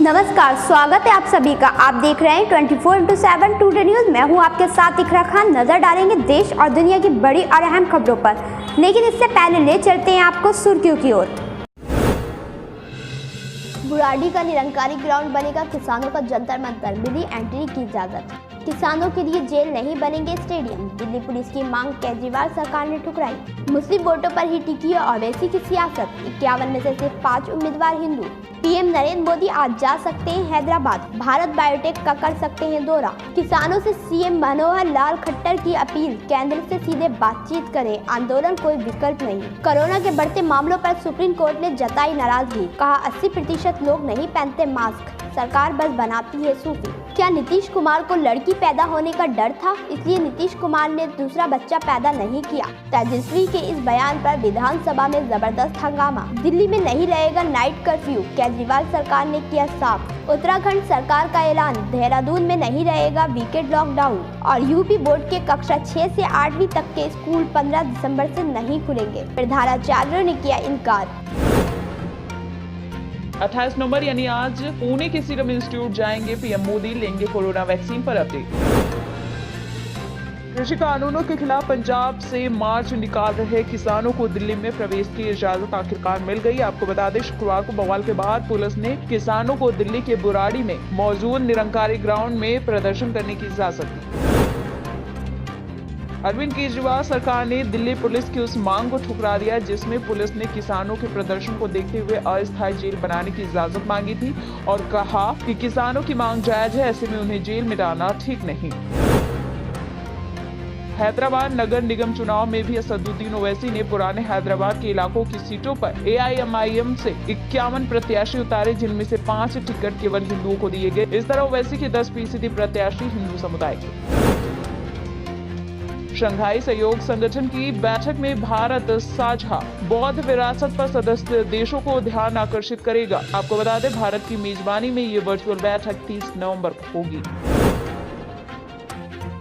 नमस्कार, स्वागत है आप सभी का। आप देख रहे हैं 24/7 टुडे न्यूज। मैं हूं आपके साथ इकरा खान। नजर डालेंगे देश और दुनिया की बड़ी और अहम खबरों पर, लेकिन इससे पहले ले चलते हैं आपको सुर्खियों की ओर। बुराड़ी का निरंकारी ग्राउंड बनेगा, किसानों का जंतर मंतर, मिली एंट्री की इजाजत। किसानों के लिए जेल नहीं बनेंगे स्टेडियम, दिल्ली पुलिस की मांग केजरीवाल सरकार ने ठुकराई। मुस्लिम वोटों पर ही टिकी है ओवैसी की सियासत, 51 में से सिर्फ 5 उम्मीदवार हिंदू। पीएम नरेंद्र मोदी आज जा सकते हैं हैदराबाद, भारत बायोटेक का कर सकते हैं दौरा। किसानों से सीएम मनोहर लाल खट्टर की अपील, केंद्र से सीधे बातचीत करें, आंदोलन कोई विकल्प नहीं। कोरोना के बढ़ते मामलों पर सुप्रीम कोर्ट ने जताई नाराजगी, कहा 80% लोग नहीं पहनते मास्क, सरकार बस बनाती है सूफी। क्या नीतीश कुमार को लड़की पैदा होने का डर था, इसलिए नीतीश कुमार ने दूसरा बच्चा पैदा नहीं किया? तेजस्वी के इस बयान पर विधानसभा में जबरदस्त हंगामा। दिल्ली में नहीं रहेगा नाइट कर्फ्यू, केजरीवाल सरकार ने किया साफ। उत्तराखंड सरकार का ऐलान, देहरादून में नहीं रहेगा वीकेंड लॉकडाउन। और यूपी बोर्ड के कक्षा 6 से 8वीं तक के स्कूल 15 दिसंबर से नहीं खुलेंगे, प्रधानाचार्यों ने किया इनकार। 28 नवंबर यानी आज पुणे के सीरम इंस्टीट्यूट जाएंगे पीएम मोदी, लेंगे कोरोना वैक्सीन पर अपडेट। कृषि कानूनों के खिलाफ पंजाब से मार्च निकाल रहे किसानों को दिल्ली में प्रवेश की इजाजत आखिरकार मिल गई। आपको बता दें, शुक्रवार को बवाल के बाद पुलिस ने किसानों को दिल्ली के बुराड़ी में मौजूद निरंकारी ग्राउंड में प्रदर्शन करने की इजाजत दी। अरविंद केजरीवाल सरकार ने दिल्ली पुलिस की उस मांग को ठुकरा दिया जिसमें पुलिस ने किसानों के प्रदर्शन को देखते हुए अस्थायी जेल बनाने की इजाजत मांगी थी और कहा कि किसानों की मांग जायज है, ऐसे में उन्हें जेल में डालना ठीक नहीं। हैदराबाद नगर निगम चुनाव में भी असदुद्दीन ओवैसी ने पुराने हैदराबाद के इलाकों की सीटों पर AIMIM से 51 प्रत्याशी उतारे, जिनमें से 5 टिकट केवल हिंदुओं को दिए गए। इस तरह ओवैसी के 10% प्रत्याशी हिंदू समुदाय के। शंघाई सहयोग संगठन की बैठक में भारत साझा बौद्ध विरासत पर सदस्य देशों को ध्यान आकर्षित करेगा। आपको बता दें, भारत की मेजबानी में ये वर्चुअल बैठक 30 नवंबर को होगी।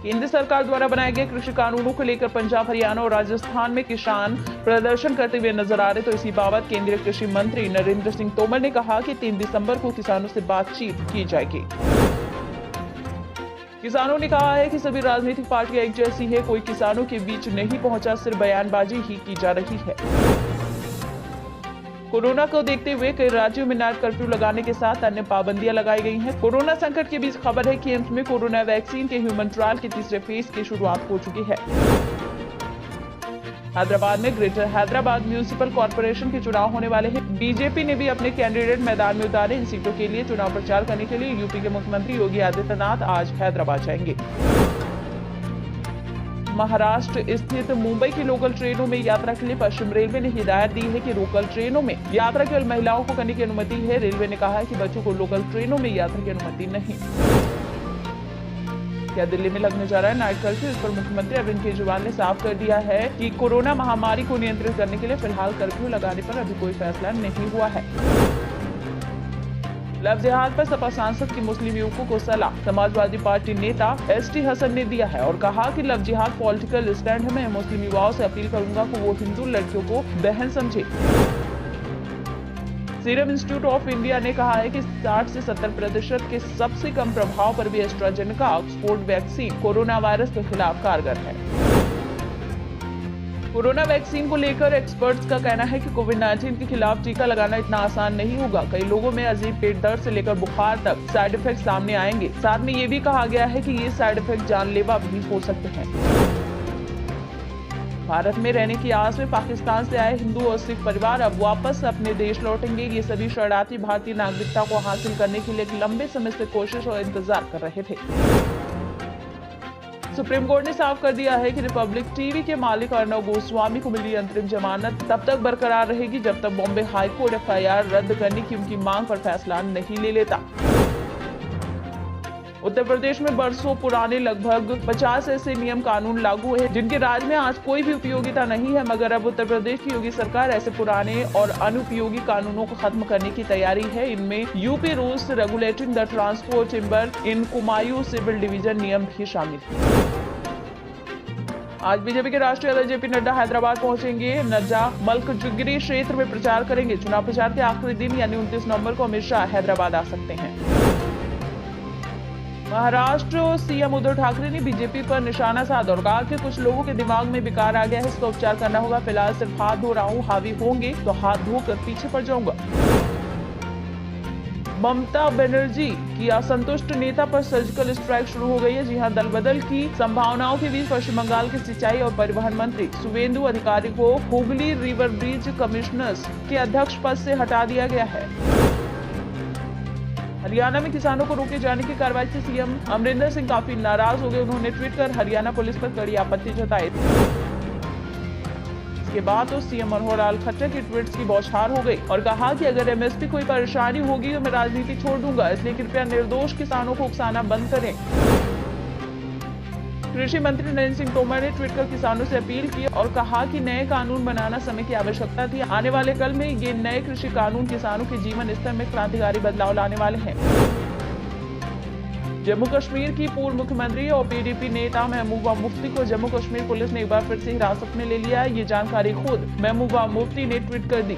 केंद्र सरकार द्वारा बनाए गए कृषि कानूनों को लेकर पंजाब, हरियाणा और राजस्थान में किसान प्रदर्शन करते हुए नजर आ रहे, तो इसी बाबत केंद्रीय कृषि मंत्री नरेंद्र सिंह तोमर ने कहा कि 3 दिसंबर को किसानों से बातचीत की जाएगी। किसानों ने कहा है कि सभी राजनीतिक पार्टियां एक जैसी है, कोई किसानों के बीच नहीं पहुंचा, सिर्फ बयानबाजी ही की जा रही है। कोरोना को देखते हुए कई राज्यों में नाइट कर्फ्यू लगाने के साथ अन्य पाबंदियां लगाई गई हैं। कोरोना संकट के बीच खबर है कि एम्स में कोरोना वैक्सीन के ह्यूमन ट्रायल के तीसरे फेज की शुरुआत हो चुकी है। हैदराबाद में ग्रेटर हैदराबाद म्यूनिसिपल कॉर्पोरेशन के चुनाव होने वाले हैं। बीजेपी ने भी अपने कैंडिडेट मैदान में उतारे। इन सीटों के लिए चुनाव प्रचार करने के लिए यूपी के मुख्यमंत्री योगी आदित्यनाथ आज हैदराबाद जाएंगे। महाराष्ट्र स्थित मुंबई की लोकल ट्रेनों में यात्रा के लिए पश्चिम रेलवे ने हिदायत दी है कि लोकल ट्रेनों में यात्रा केवल महिलाओं को करने की अनुमति है। रेलवे ने कहा है कि बच्चों को लोकल ट्रेनों में यात्रा की अनुमति नहीं। क्या दिल्ली में लगने जा रहा है नाइट कर्फ्यू? इस पर मुख्यमंत्री अरविंद केजरीवाल ने साफ कर दिया है कि कोरोना महामारी को नियंत्रित करने के लिए फिलहाल कर्फ्यू लगाने पर अभी कोई फैसला नहीं हुआ है। लव जिहाद पर सपा सांसद की मुस्लिम युवकों को सलाह, समाजवादी पार्टी नेता ST हसन ने दिया है और कहा कि लव जिहाद पॉलिटिकल स्टैंड है। मैं मुस्लिम युवाओं से अपील करूंगा कि वो हिंदू लड़कियों को बहन समझे। सीरम इंस्टीट्यूट ऑफ इंडिया ने कहा है कि 60 से 70% के सबसे कम प्रभाव पर भी AstraZeneca Oxford vaccine corona virus के खिलाफ कारगर है। कोरोना वैक्सीन को लेकर एक्सपर्ट्स का कहना है कि कोविड-19 के खिलाफ टीका लगाना इतना आसान नहीं होगा। कई लोगों में अजीब पेट दर्द से लेकर बुखार तक साइड इफेक्ट सामने आएंगे। साथ में ये भी कहा गया है कि ये साइड इफेक्ट जानलेवा भी हो सकते हैं। भारत में रहने की आस में पाकिस्तान से आए हिंदू और सिख परिवार अब वापस अपने देश लौटेंगे। ये सभी शरणार्थी भारतीय नागरिकता को हासिल करने के लिए एक लंबे समय से कोशिश और इंतजार कर रहे थे। सुप्रीम कोर्ट ने साफ कर दिया है कि रिपब्लिक टीवी के मालिक अर्णव गोस्वामी को मिली अंतरिम जमानत तब तक बरकरार रहेगी जब तक बॉम्बे हाईकोर्ट FIR रद्द करने की उनकी मांग पर फैसला नहीं ले लेता। उत्तर प्रदेश में बरसों पुराने लगभग 50 ऐसे नियम कानून लागू हैं जिनके राज में आज कोई भी उपयोगिता नहीं है, मगर अब उत्तर प्रदेश की योगी सरकार ऐसे पुराने और अनुपयोगी कानूनों को खत्म करने की तैयारी है। इनमें UP rules regulating the transport timber in Kumaon civil division नियम भी शामिल है। आज बीजेपी के राष्ट्रीय अध्यक्ष जेपी नड्डा हैदराबाद पहुंचेंगे। नड्डा मलकजगिरी क्षेत्र में प्रचार करेंगे। चुनाव प्रचार के आखिरी दिन यानी 29 नवंबर को अमित शाह हैदराबाद आ सकते हैं। महाराष्ट्र सीएम उद्धव ठाकरे ने बीजेपी पर निशाना साधा और कहा कि कुछ लोगों के दिमाग में विकार आ गया है, इसका उपचार करना होगा। फिलहाल सिर्फ हाथ धो रहा हूँ, हावी होंगे तो हाथ धोकर पीछे पड़ जाऊंगा। ममता बनर्जी की असंतुष्ट नेता पर सर्जिकल स्ट्राइक शुरू हो गई है। जी हां, दल बदल की संभावनाओं के बीच पश्चिम बंगाल के सिंचाई और परिवहन मंत्री शुवेंदु अधिकारी को हुगली रिवर ब्रिज कमिश्नर्स के अध्यक्ष पद से हटा दिया गया है। हरियाणा में किसानों को रोके जाने की कार्रवाई से सीएम अमरिंदर सिंह काफी नाराज हो गए। उन्होंने ट्वीट कर हरियाणा पुलिस पर कड़ी आपत्ति जताई। इसके बाद तो सीएम मनोहर लाल खट्टर की ट्वीट्स की बौछार हो गई और कहा कि अगर एमएसपी कोई परेशानी होगी तो मैं राजनीति छोड़ दूंगा, इसलिए कृपया निर्दोष किसानों को उकसाना बंद करें। कृषि मंत्री नरेंद्र सिंह तोमर ने ट्वीट कर किसानों से अपील की और कहा कि नए कानून बनाना समय की आवश्यकता थी। आने वाले कल में ये नए कृषि कानून किसानों के जीवन स्तर में क्रांतिकारी बदलाव लाने वाले हैं। जम्मू कश्मीर की पूर्व मुख्यमंत्री और पीडीपी नेता महबूबा मुफ्ती को जम्मू कश्मीर पुलिस ने एक बार फिर से हिरासत में ले लिया है। ये जानकारी खुद महबूबा मुफ्ती ने ट्वीट कर दी।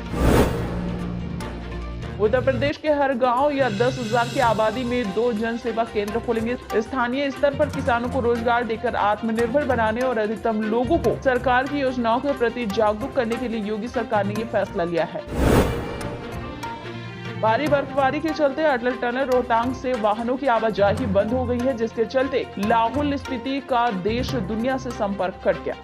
उत्तर प्रदेश के हर गांव या 10,000 की आबादी में 2 जन सेवा केंद्र खोलेंगे। स्थानीय स्तर पर किसानों को रोजगार देकर आत्मनिर्भर बनाने और अधिकतम लोगों को सरकार की योजनाओं के प्रति जागरूक करने के लिए योगी सरकार ने ये फैसला लिया है। भारी बर्फबारी के चलते अटल टनल रोहतांग से वाहनों की आवाजाही बंद हो गई है, जिसके चलते लाहौल स्पीति का देश दुनिया से संपर्क कट गया।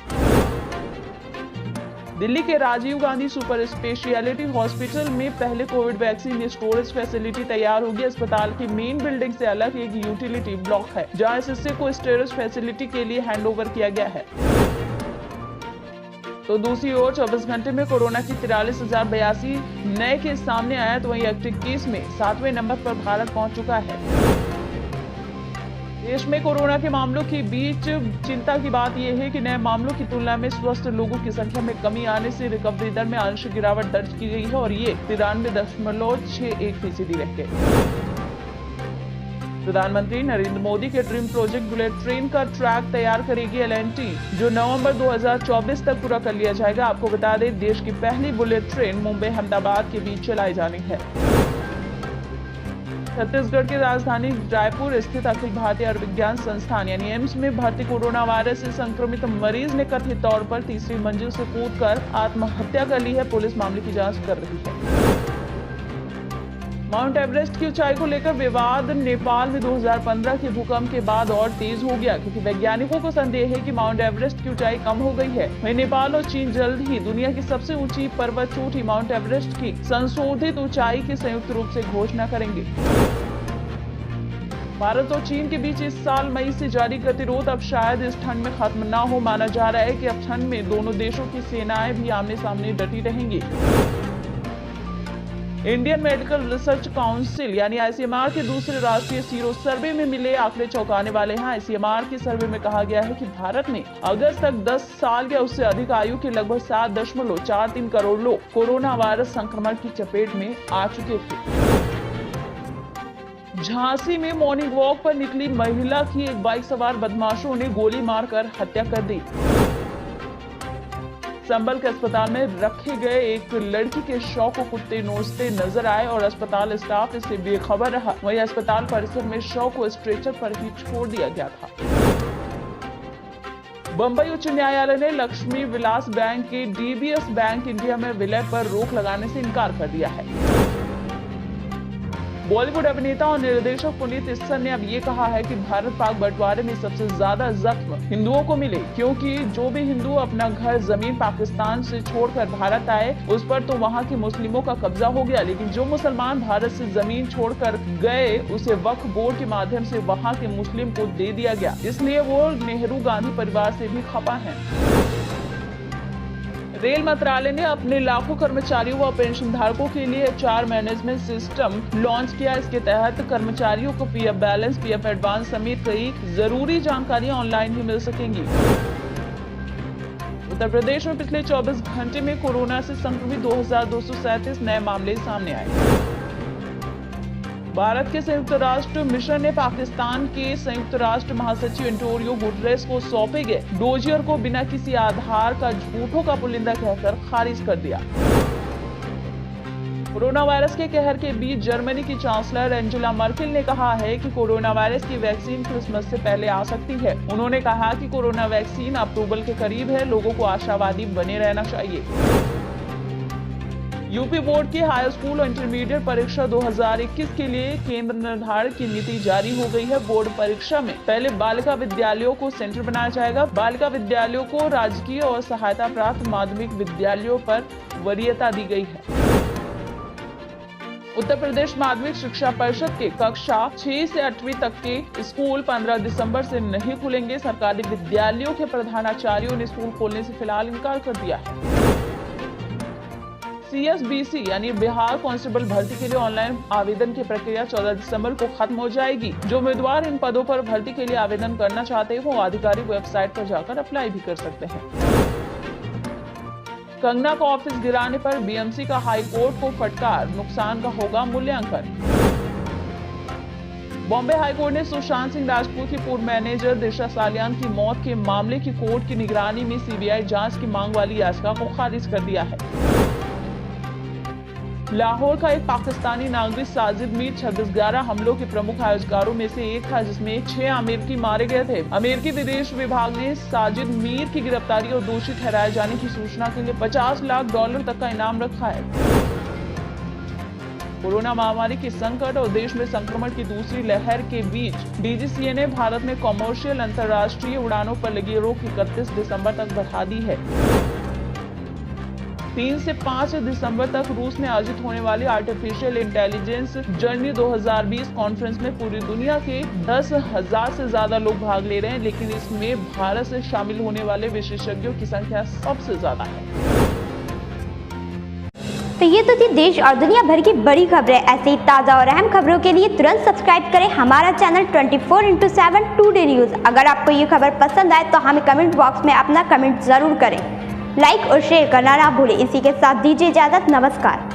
दिल्ली के Rajiv Gandhi super speciality hospital में पहले कोविड वैक्सीन स्टोरेज फैसिलिटी तैयार होगी। अस्पताल की मेन बिल्डिंग से अलग एक यूटिलिटी ब्लॉक है, जहां इस हिस्से को स्टोरेज फैसिलिटी के लिए हैंडओवर किया गया है। तो दूसरी ओर 24 घंटे में कोरोना की 43,082 नए केस सामने आया, तो वहीं एक्टिव केस में 7वें नंबर पर भारत पहुंच चुका है। देश में कोरोना के मामलों के बीच चिंता की बात यह है कि नए मामलों की तुलना में स्वस्थ लोगों की संख्या में कमी आने से रिकवरी दर में आंशिक गिरावट दर्ज की गई है और ये 93.61% रह गए। प्रधानमंत्री नरेंद्र मोदी के ड्रीम प्रोजेक्ट बुलेट ट्रेन का ट्रैक तैयार करेगी एल&टी, जो नवंबर 2024 तक पूरा कर लिया जाएगा। आपको बता दें, देश की पहली बुलेट ट्रेन मुंबई अहमदाबाद के बीच चलाई जानी है। छत्तीसगढ़ की राजधानी रायपुर स्थित अखिल भारतीय आयुर्विज्ञान संस्थान यानी एम्स में भर्ती कोरोना वायरस से संक्रमित मरीज ने कथित तौर पर तीसरी मंजिल से कूदकर आत्महत्या कर ली है। पुलिस मामले की जांच कर रही है। माउंट एवरेस्ट की ऊंचाई को लेकर विवाद नेपाल में 2015 के भूकंप के बाद और तेज हो गया, क्योंकि वैज्ञानिकों को संदेह है कि माउंट एवरेस्ट की ऊंचाई कम हो गई है। वहीं नेपाल और चीन जल्द ही दुनिया की सबसे ऊंची पर्वत चोटी माउंट एवरेस्ट की संशोधित ऊंचाई की संयुक्त रूप से घोषणा करेंगे। भारत और चीन के बीच इस साल मई से जारी गतिरोध अब शायद इस ठंड में खत्म न हो। माना जा रहा है कि अब ठंड में दोनों देशों की सेनाएं भी आमने सामने डटी रहेंगी। इंडियन मेडिकल रिसर्च काउंसिल यानी आईसीएमआर के दूसरे राष्ट्रीय सीरो सर्वे में मिले आंकड़े चौंकाने वाले हैं। आईसीएमआर के सर्वे में कहा गया है कि भारत में अगस्त तक 10 साल या उससे अधिक आयु के लगभग 7.43 करोड़ लोग कोरोना वायरस संक्रमण की चपेट में आ चुके थे। झांसी में मॉर्निंग वॉक पर निकली महिला की एक बाइक सवार बदमाशों ने गोली मारकर हत्या कर दी। संभल के अस्पताल में रखे गए एक लड़की के शव को कुत्ते नोचते नजर आए और अस्पताल स्टाफ इससे बेखबर रहा। वहीं अस्पताल परिसर में शव को स्ट्रेचर पर ही छोड़ दिया गया था। बंबई उच्च न्यायालय ने लक्ष्मी विलास बैंक के डीबीएस बैंक इंडिया में विलय पर रोक लगाने से इनकार कर दिया है। बॉलीवुड अभिनेता और निर्देशक पुनीत इस्सर ने अब ये कहा है कि भारत पाक बंटवारे में सबसे ज्यादा जख्म हिंदुओं को मिले, क्योंकि जो भी हिंदू अपना घर जमीन पाकिस्तान से छोड़कर भारत आए उस पर तो वहाँ के मुस्लिमों का कब्जा हो गया, लेकिन जो मुसलमान भारत से जमीन छोड़कर गए उसे वक्फ बोर्ड के माध्यम से वहाँ के मुस्लिम को दे दिया गया। इसलिए वो नेहरू गांधी परिवार से भी खफा है। रेल मंत्रालय ने अपने लाखों कर्मचारियों व पेंशन धारकों के लिए एचआर मैनेजमेंट सिस्टम लॉन्च किया। इसके तहत कर्मचारियों को पीएफ बैलेंस, पीएफ एडवांस समेत कई जरूरी जानकारियां ऑनलाइन ही मिल सकेंगी। उत्तर प्रदेश में पिछले 24 घंटे में कोरोना से संक्रमित 2237 नए मामले सामने आए। भारत के संयुक्त राष्ट्र मिशन ने पाकिस्तान के संयुक्त राष्ट्र महासचिव एंटोनियो गुटेरेस को सौंपे गए डोजियर को बिना किसी आधार का झूठों का पुलिंदा कहकर खारिज कर दिया। कोरोना वायरस के कहर के बीच जर्मनी की चांसलर एंजेला मर्केल ने कहा है कि कोरोना वायरस की वैक्सीन क्रिसमस से पहले आ सकती है। उन्होंने कहा कि कोरोना वैक्सीन अप्रूवल के करीब है, लोगों को आशावादी बने रहना चाहिए। यूपी बोर्ड की हाई स्कूल और इंटरमीडिएट परीक्षा 2021 के लिए केंद्र निर्धारण की नीति जारी हो गई है। बोर्ड परीक्षा में पहले बालिका विद्यालयों को सेंटर बनाया जाएगा। बालिका विद्यालयों को राजकीय और सहायता प्राप्त माध्यमिक विद्यालयों पर वरीयता दी गई है। उत्तर प्रदेश माध्यमिक शिक्षा परिषद के कक्षा 6 से 8वीं तक के स्कूल 15 दिसंबर से नहीं खुलेंगे। सरकारी विद्यालयों के प्रधानाचार्यों ने स्कूल खोलने से फिलहाल इनकार कर दिया है। CSBC यानी बिहार कांस्टेबल भर्ती के लिए ऑनलाइन आवेदन की प्रक्रिया 14 दिसंबर को खत्म हो जाएगी। जो उम्मीदवार इन पदों पर भर्ती के लिए आवेदन करना चाहते हैं वो आधिकारिक वेबसाइट पर जाकर अप्लाई भी कर सकते हैं। कंगना का ऑफिस गिराने पर BMC का हाई कोर्ट को फटकार, नुकसान का होगा मूल्यांकन। बॉम्बे हाई कोर्ट ने सुशांत सिंह राजपूत की पूर्व मैनेजर दिशा सालियान की मौत के मामले की कोर्ट की निगरानी में CBI जांच की मांग वाली याचिका को खारिज कर दिया है। लाहौर का एक पाकिस्तानी नागरिक साजिद मीर 26/11 हमलों के प्रमुख आयोजकारों में से एक था, जिसमें 6 अमेरिकी मारे गए थे। अमेरिकी विदेश विभाग ने साजिद मीर की गिरफ्तारी और दोषी ठहराए जाने की सूचना के लिए $50 लाख तक का इनाम रखा है। कोरोना महामारी के संकट और देश में संक्रमण की दूसरी लहर के बीच DGCA ने भारत में कॉमर्शियल अंतर्राष्ट्रीय उड़ानों पर लगी रोक 31 दिसंबर तक बढ़ा दी है। 3 से 5 दिसंबर तक रूस में आयोजित होने वाली आर्टिफिशियल इंटेलिजेंस जर्नी 2020 कॉन्फ्रेंस में पूरी दुनिया के 10,000 से ज्यादा लोग भाग ले रहे हैं, लेकिन इसमें भारत से शामिल होने वाले विशेषज्ञों की संख्या सबसे ज्यादा है। तो ये तो थी देश और दुनिया भर की बड़ी खबरें। ऐसे ही ताज़ा और अहम खबरों के लिए तुरंत सब्सक्राइब करें हमारा चैनल 24x7 टुडे न्यूज़। अगर आपको ये खबर पसंद आए तो हमें कमेंट बॉक्स में अपना कमेंट जरूर करें। लाइक और शेयर करना ना भूलें। इसी के साथ दीजिए इजाजत। नमस्कार।